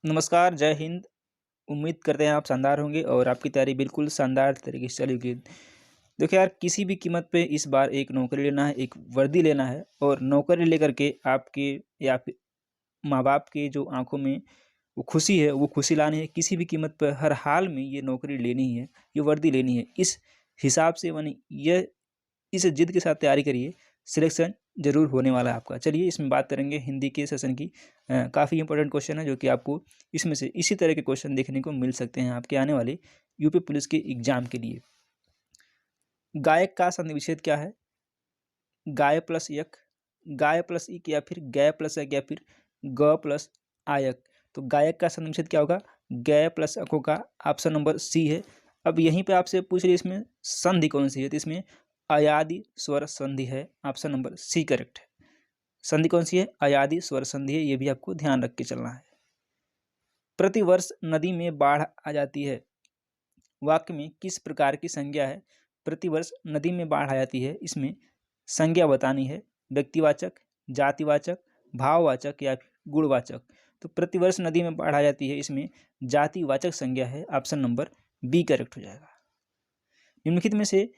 नमस्कार, जय हिंद। उम्मीद करते हैं आप शानदार होंगे और आपकी तैयारी बिल्कुल शानदार तरीके से चली होगी। देखिए यार, किसी भी कीमत पे इस बार एक नौकरी लेना है, एक वर्दी लेना है और नौकरी लेकर के आपके या फिर माँ-बाप की जो आँखों में वो खुशी है, वो खुशी लानी है। किसी भी कीमत पर हर हाल में ये नौकरी लेनी ही है, ये वर्दी लेनी है। इस हिसाब से माने ये इस जिद के साथ तैयारी करिए, सिलेक्शन ज़रूर होने वाला है आपका। चलिए इसमें बात करेंगे हिंदी के सेशन की। काफ़ी इंपॉर्टेंट क्वेश्चन है जो कि आपको इसमें से इसी तरह के क्वेश्चन देखने को मिल सकते हैं आपके आने वाले यूपी पुलिस के एग्जाम के लिए। गायक का संधि विच्छेद क्या है? गाय प्लस यक, गाय प्लस इक या फिर गय प्लस यक या फिर ग प्लस आयक। तो गायक का संधि विच्छेद क्या होगा? गय प्लस अक होगा। ऑप्शन नंबर सी है। अब यहीं पे आपसे पूछ रही इसमें संधि कौन सी है, तो इसमें अयादि स्वर संधि है। ऑप्शन नंबर सी करेक्ट है। संधि कौन सी है? अयादि स्वर संधि है। ये भी आपको ध्यान रख के चलना है। प्रतिवर्ष नदी में बाढ़ आ जाती है, वाक्य में किस प्रकार की संज्ञा है? प्रतिवर्ष नदी में बाढ़ आ जाती है, इसमें संज्ञा बतानी है। व्यक्तिवाचक, जातिवाचक, भाववाचक या फिर गुणवाचक। तो प्रतिवर्ष नदी में बाढ़ आ जाती है, इसमें जातिवाचक संज्ञा है। ऑप्शन नंबर बी करेक्ट हो जाएगा। निम्नलिखित में से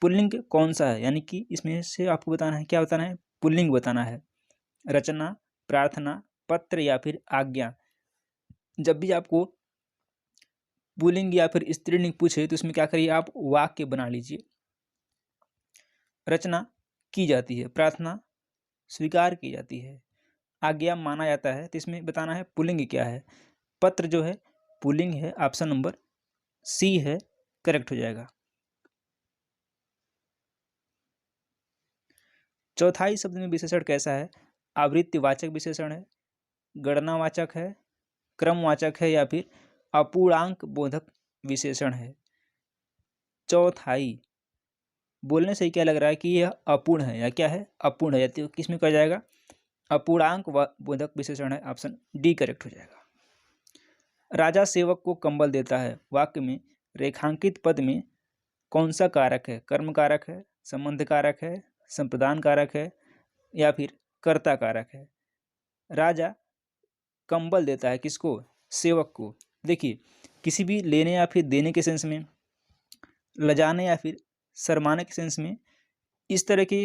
पुल्लिंग कौन सा है? यानी कि इसमें से आपको बताना है, क्या बताना है? पुल्लिंग बताना है। रचना, प्रार्थना, पत्र या फिर आज्ञा। जब भी आपको पुल्लिंग या फिर स्त्रीलिंग पूछे तो इसमें क्या करिए, आप वाक्य बना लीजिए। रचना की जाती है, प्रार्थना स्वीकार की जाती है, आज्ञा माना जाता है। तो इसमें बताना है पुल्लिंग क्या है। पत्र जो है पुल्लिंग है। ऑप्शन नंबर सी है, करेक्ट हो जाएगा। चौथाई शब्द में विशेषण कैसा है? आवृत्तिवाचक विशेषण है, गणनावाचक है, क्रमवाचक है या फिर अपूर्णांक बोधक विशेषण है। चौथाई बोलने से ही क्या लग रहा है कि यह अपूर्ण है या क्या है? अपूर्ण है। तो किस में कहा जाएगा? अपूर्णांक बोधक विशेषण है। ऑप्शन डी करेक्ट हो जाएगा। राजा सेवक को कंबल देता है, वाक्य में रेखांकित पद में कौन सा कारक है? कर्म कारक है, संबंध कारक है, संप्रदान कारक है या फिर कर्ता कारक है? राजा कंबल देता है किसको? सेवक को। देखिए, किसी भी लेने या फिर देने के सेंस में, लजाने या फिर शर्माने के सेंस में, इस तरह के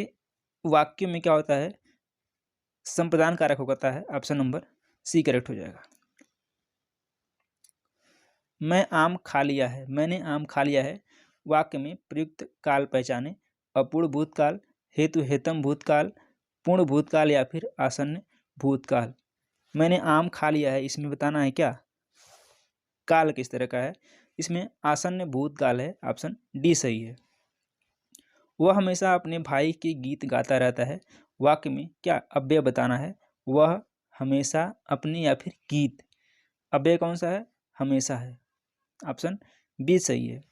वाक्य में क्या होता है? संप्रदान कारक होता है। ऑप्शन नंबर सी करेक्ट हो जाएगा। मैं आम खा लिया है, मैंने आम खा लिया है, वाक्य में प्रयुक्त काल पहचाने। अपूर्ण भूतकाल, हेतु हेतम भूतकाल, पूर्ण भूतकाल या फिर आसन्न भूतकाल। मैंने आम खा लिया है, इसमें बताना है क्या? काल किस तरह का है? इसमें आसन्न भूतकाल है। ऑप्शन डी सही है। वह हमेशा अपने भाई के गीत गाता रहता है, वाक्य में क्या अव्यय बताना है? वह हमेशा अपने या फिर गीत। अव्यय कौन सा है? हमेशा है। ऑप्शन बी सही है।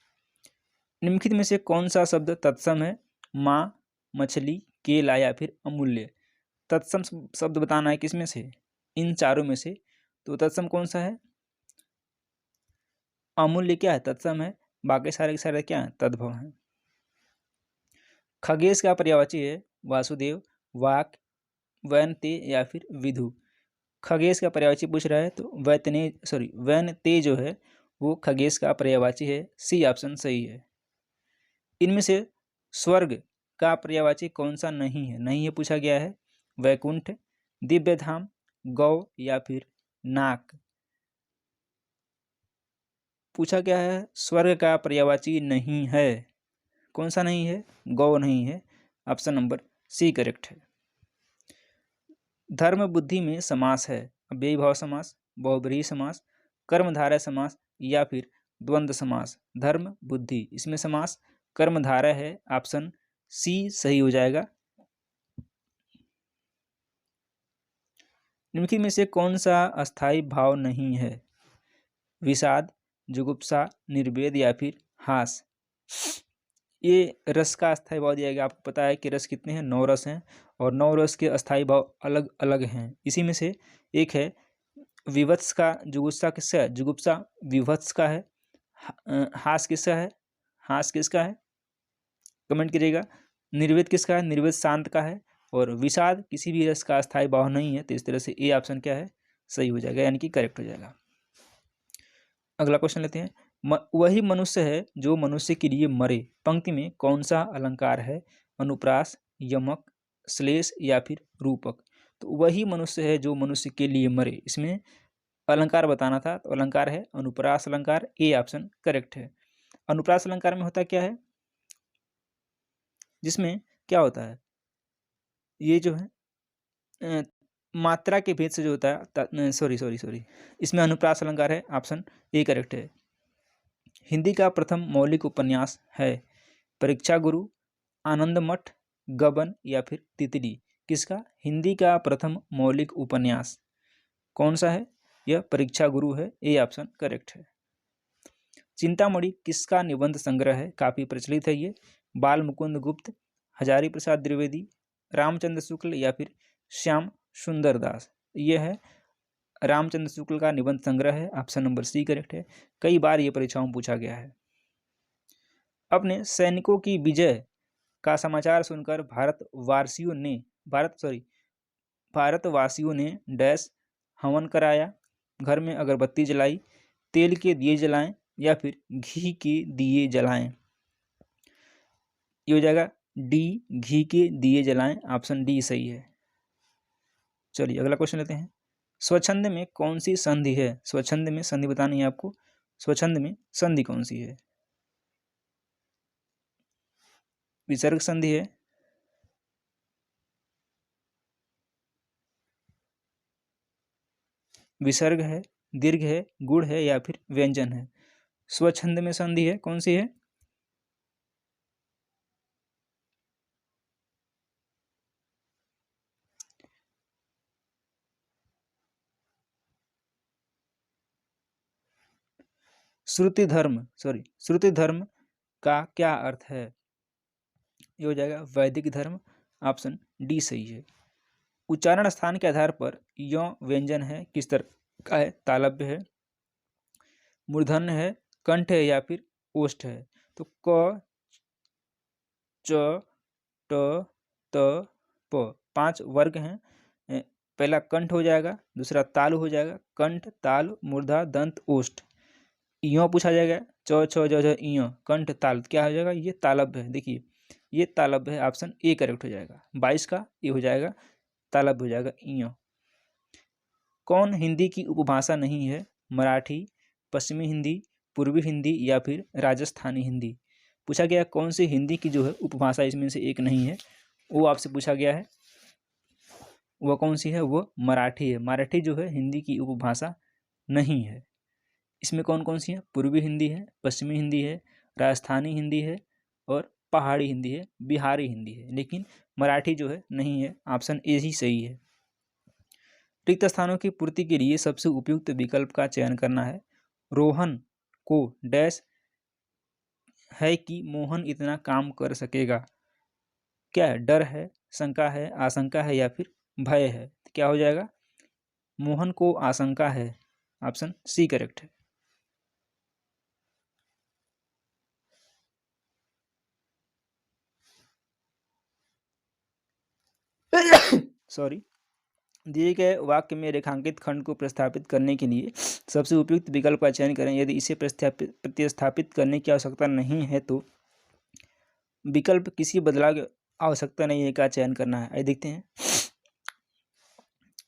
निम्नलिखित में से कौन सा शब्द तत्सम है? माँ, मछली, केला या फिर अमूल्य। तत्सम शब्द बताना है किसमें से? इन चारों में से। तो तत्सम कौन सा है? अमूल्य क्या है? तत्सम है। बाकी सारे के सारे क्या है? तद्भव हैं। खगेश का पर्यायवाची है वासुदेव, वाक, वैनते या फिर विधु। खगेश का पर्यायवाची पूछ रहा है तो वैनते जो है वो खगेश का पर्यायवाची है। सी ऑप्शन सही है। इनमें से स्वर्ग का पर्यायवाची कौन सा नहीं है? नहीं है पूछा गया है। वैकुंठ, दिव्यधाम, गौ या फिर नाक। पूछा गया है स्वर्ग का पर्यायवाची नहीं है। कौन सा नहीं है? गौ नहीं है। ऑप्शन नंबर सी करेक्ट है। धर्म बुद्धि में समास है अव्ययीभाव समास, बहुब्रीहि समास, कर्मधारय समास या फिर द्वंद्व समास। धर्म बुद्धि, इसमें समास कर्मधारय है। ऑप्शन सी सही हो जाएगा। निम्नलिखित में से कौन सा अस्थायी भाव नहीं है? विषाद, जुगुप्सा, निर्वेद या फिर हास। ये रस का अस्थायी भाव दिया गया। आपको पता है कि रस कितने हैं? 9 रस हैं और 9 रस के अस्थायी भाव अलग अलग हैं। इसी में से एक है विवत्स का। जुगुप्सा किसका है? जुगुप्सा विवत्स का है। हास किसका है? हास किसका है? कमेंट करिएगा। निर्वेद किसका है? निर्वेद शांत का है। और विषाद किसी भी रस का अस्थायी भाव नहीं है। तो इस तरह से ए ऑप्शन क्या है? सही हो जाएगा, यानी कि करेक्ट हो जाएगा। अगला क्वेश्चन लेते हैं। वही मनुष्य है जो मनुष्य के लिए मरे, पंक्ति में कौन सा अलंकार है? अनुप्रास, यमक, श्लेष या फिर रूपक? तो वही मनुष्य है जो मनुष्य के लिए मरे, इसमें अलंकार बताना था, तो अलंकार है अनुप्रास अलंकार। ए ऑप्शन करेक्ट है। अनुप्रास अलंकार में होता क्या है, जिसमें क्या होता है, ये जो है मात्रा के भेद से जो होता है, सॉरी, इसमें अनुप्रास अलंकार है, ऑप्शन ए करेक्ट है। हिंदी का प्रथम मौलिक उपन्यास है? परीक्षा गुरु, आनंद मठ, गबन या फिर तितली? किसका हिंदी का प्रथम मौलिक उपन्यास कौन सा है? यह परीक्षा गुरु है, ए ऑप्शन करेक्ट है। चिंतामणि किसका निबंध संग्रह है? काफी प्रचलित है ये। बाल मुकुंद गुप्त, हजारी प्रसाद द्विवेदी, रामचंद्र शुक्ल या फिर श्याम सुंदर दास? ये है रामचंद्र शुक्ल का निबंध संग्रह है, ऑप्शन नंबर सी करेक्ट है। कई बार ये परीक्षाओं में पूछा गया है। अपने सैनिकों की विजय का समाचार सुनकर भारतवासियों ने डैश हवन कराया? घर में अगरबत्ती जलाई, तेल के दिए जलाएं या फिर घी के दिए जलाएं? ये हो जाएगा डी, घी के दिए जलाएं, ऑप्शन डी सही है। चलिए अगला क्वेश्चन लेते हैं। स्वच्छंद में कौन सी संधि है? स्वच्छंद में संधि बतानी है आपको। स्वच्छंद में संधि कौन सी है? विसर्ग संधि है, विसर्ग है, दीर्घ है, गुण है या फिर व्यंजन है? स्वच्छंद में संधि है, कौन सी है? श्रुति धर्म का क्या अर्थ है? ये हो जाएगा वैदिक धर्म, ऑप्शन डी सही है। उच्चारण स्थान के आधार पर यौ व्यंजन है, किस तरह का है? तालव्य है, मूर्धन्य है, कंठ है या फिर ओष्ठ है? तो क, च, ट, त, प 5 वर्ग हैं। पहला कंठ हो जाएगा, दूसरा तालु हो जाएगा, कंठ, ताल, मूर्धा, दंत, ओष्ठ। इयों पूछा जाएगा, च, छ, ज, झ, इयों, कंठ, ताल, क्या हो जाएगा? ये तालव्य है। देखिए ये तालव्य है, ऑप्शन ए करेक्ट हो जाएगा। 22 का ये हो जाएगा, तालव्य हो जाएगा इयों। कौन हिंदी की उपभाषा नहीं है? मराठी, पश्चिमी हिंदी, पूर्वी हिंदी या फिर राजस्थानी हिंदी? पूछा गया कौन सी हिंदी की जो है उपभाषा इसमें से एक नहीं है, वो आपसे पूछा गया है। वह कौन सी है? वो मराठी है। मराठी जो है हिंदी की उपभाषा नहीं है। इसमें कौन कौन सी है? पूर्वी हिंदी है, पश्चिमी हिंदी है, राजस्थानी हिंदी है और पहाड़ी हिंदी है, बिहारी हिंदी है, लेकिन मराठी जो है नहीं है, ऑप्शन ए ही सही है। रिक्त स्थानों की पूर्ति के लिए सबसे उपयुक्त विकल्प का चयन करना है। रोहन को डैश है कि मोहन इतना काम कर सकेगा? क्या है? डर है, शंका है, आशंका है या फिर भय है? क्या हो जाएगा? मोहन को आशंका है, ऑप्शन सी करेक्ट है। सॉरी। दिए गए वाक्य में रेखांकित खंड को प्रतिस्थापित करने के लिए सबसे उपयुक्त विकल्प का चयन करें। यदि इसे प्रतिस्थापित करने की आवश्यकता नहीं है तो विकल्प किसी बदलाव की आवश्यकता नहीं है का चयन करना है। आइए देखते हैं।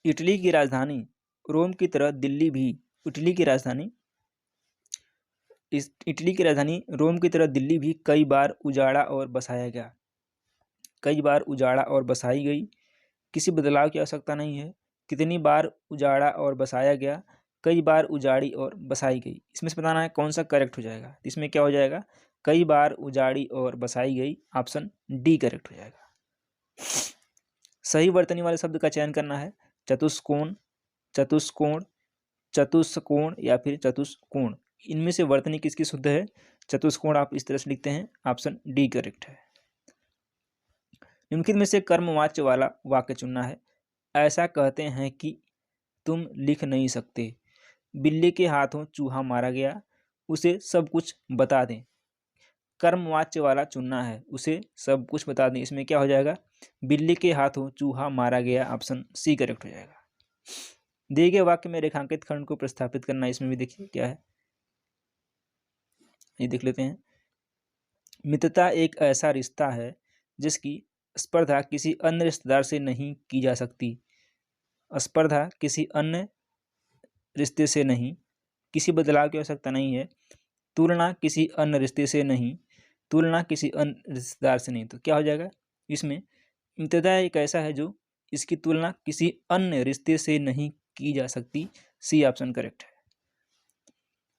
इटली की राजधानी रोम की तरह दिल्ली भी इटली की राजधानी रोम की तरह दिल्ली भी कई बार उजाड़ा और बसाया गया। कई बार उजाड़ा और बसाई गई, किसी बदलाव की आवश्यकता नहीं है। कितनी बार उजाड़ा और बसाया गया, कई बार उजाड़ी और बसाई गई। इसमें से बताना है कौन सा करेक्ट हो जाएगा। इसमें क्या हो जाएगा? कई बार उजाड़ी और बसाई गई, ऑप्शन डी करेक्ट हो जाएगा। सही वर्तनी वाले शब्द का चयन करना है। चतुष्कोण, चतुष्कोण, चतुष्कोण या फिर चतुष्कोण, इनमें से वर्तनी किसकी शुद्ध है? चतुष्कोण आप इस तरह से लिखते हैं, ऑप्शन डी करेक्ट है। निम्नलिखित में से कर्मवाच्य वाला वाक्य चुनना है। ऐसा कहते हैं कि तुम लिख नहीं सकते, बिल्ली के हाथों चूहा मारा गया, उसे सब कुछ बता दें। कर्मवाच्य वाला चुनना है, उसे सब कुछ बता दें। इसमें क्या हो जाएगा? बिल्ली के हाथों चूहा मारा गया, ऑप्शन सी करेक्ट हो जाएगा। दिए गए वाक्य में रेखांकित खंड को प्रस्थापित करना, इसमें भी देखिए क्या है। ये देख लेते हैं। मित्रता एक ऐसा रिश्ता है जिसकी स्पर्धा किसी अन्य रिश्तेदार से नहीं की जा सकती। स्पर्धा किसी अन्य रिश्ते से नहीं, किसी बदलाव की आवश्यकता नहीं है। तुलना किसी अन्य रिश्ते से नहीं, तुलना किसी अन्य रिश्तेदार से नहीं। तो क्या हो जाएगा इसमें, मित्रता एक ऐसा है जो इसकी तुलना किसी अन्य रिश्ते से नहीं की जा सकती। सी ऑप्शन करेक्ट है।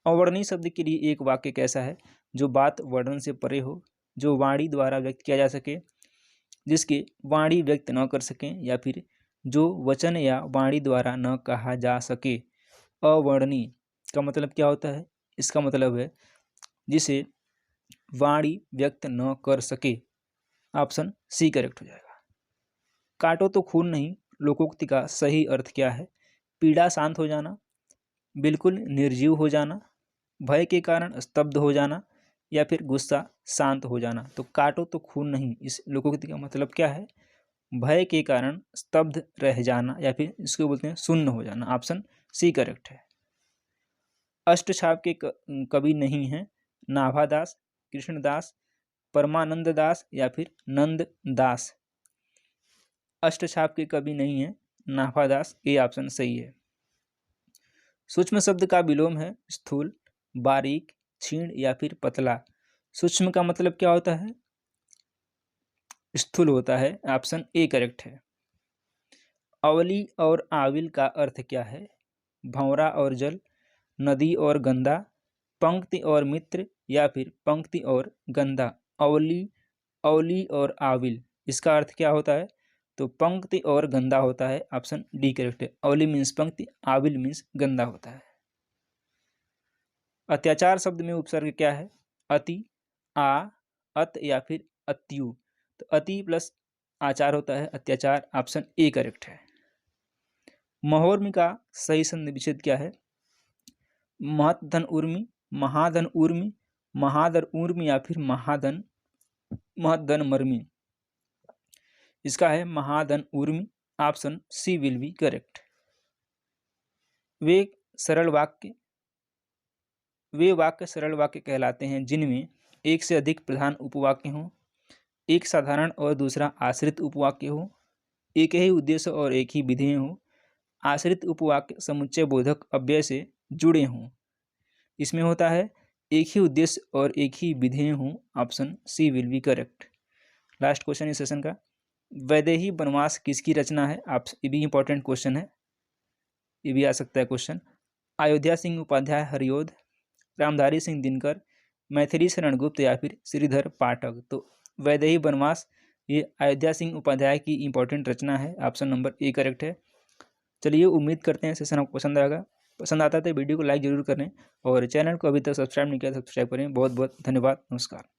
अवर्णीय शब्द के लिए एक वाक्य कैसा है, जो बात वर्णन से परे हो, जो वाणी द्वारा व्यक्त किया जा सके, जिसके वाणी व्यक्त न कर सकें, या फिर जो वचन या वाणी द्वारा न कहा जा सके। अवर्णनीय का मतलब क्या होता है, इसका मतलब है जिसे वाणी व्यक्त न कर सके। ऑप्शन सी करेक्ट हो जाएगा। काटो तो खून नहीं लोकोक्ति का सही अर्थ क्या है? पीड़ा शांत हो जाना, बिल्कुल निर्जीव हो जाना, भय के कारण स्तब्ध हो जाना, या फिर गुस्सा शांत हो जाना। तो काटो तो खून नहीं, इस लोकोक्ति का मतलब क्या है? भय के कारण स्तब्ध रह जाना, या फिर इसको बोलते हैं सुन्न हो जाना। ऑप्शन सी करेक्ट है। अष्टछाप के कवि नहीं हैं नाभादास, कृष्णदास, परमानंद दास, या फिर नंद दास। अष्टछाप के कवि नहीं है नाभादास, ये ऑप्शन सही है। सूक्ष्म शब्द का विलोम है स्थूल, बारीक, क्षीण, या फिर पतला। सूक्ष्म का मतलब क्या होता है? स्थूल होता है। ऑप्शन ए करेक्ट है। अवली और आविल का अर्थ क्या है? भंवरा और जल, नदी और गंदा, पंक्ति और मित्र, या फिर पंक्ति और गंदा। अवली और आविल, इसका अर्थ क्या होता है? तो पंक्ति और गंदा होता है। ऑप्शन डी करेक्ट है। अवली मीन्स पंक्ति, आविल मीन्स गंदा होता है। अत्याचार शब्द में उपसर्ग क्या है? अति, आ, अत, या फिर अत्यु। तो अति प्लस आचार होता है अत्याचार। ऑप्शन ए करेक्ट है। महोर्मी का सही संधि विच्छेद क्या है? महतधन उर्मी, महाधन उर्मी, महाधन उर्मी, या फिर महतधन मर्मी। इसका है महाधन उर्मी। Option C will be correct. वे वाक्य सरल वाक्य कहलाते हैं जिनमें एक से अधिक प्रधान उपवाक्य हों, एक साधारण और दूसरा आश्रित उपवाक्य हो, एक ही उद्देश्य और एक ही विधेय हो, आश्रित उपवाक्य समुच्चय बोधक अव्यय से जुड़े हों। इसमें होता है एक ही उद्देश्य और एक ही विधेय हों। Option C will be correct. Last question इस सेशन का, वैदेही वनवास किसकी रचना है? आप ये भी इंपॉर्टेंट क्वेश्चन है, ये भी आ सकता है क्वेश्चन। अयोध्या सिंह उपाध्याय हरिओध, रामधारी सिंह दिनकर, मैथिली शरण गुप्त, या फिर श्रीधर पाठक। तो वैदेही वनवास ये अयोध्या सिंह उपाध्याय की इंपॉर्टेंट रचना है। ऑप्शन नंबर ए करेक्ट है। चलिए उम्मीद करते हैं सेशन आपको पसंद आएगा। पसंद आता है तो वीडियो को लाइक जरूर करें, और चैनल को अभी तक सब्सक्राइब नहीं किया तो सब्सक्राइब करें। बहुत बहुत धन्यवाद। नमस्कार।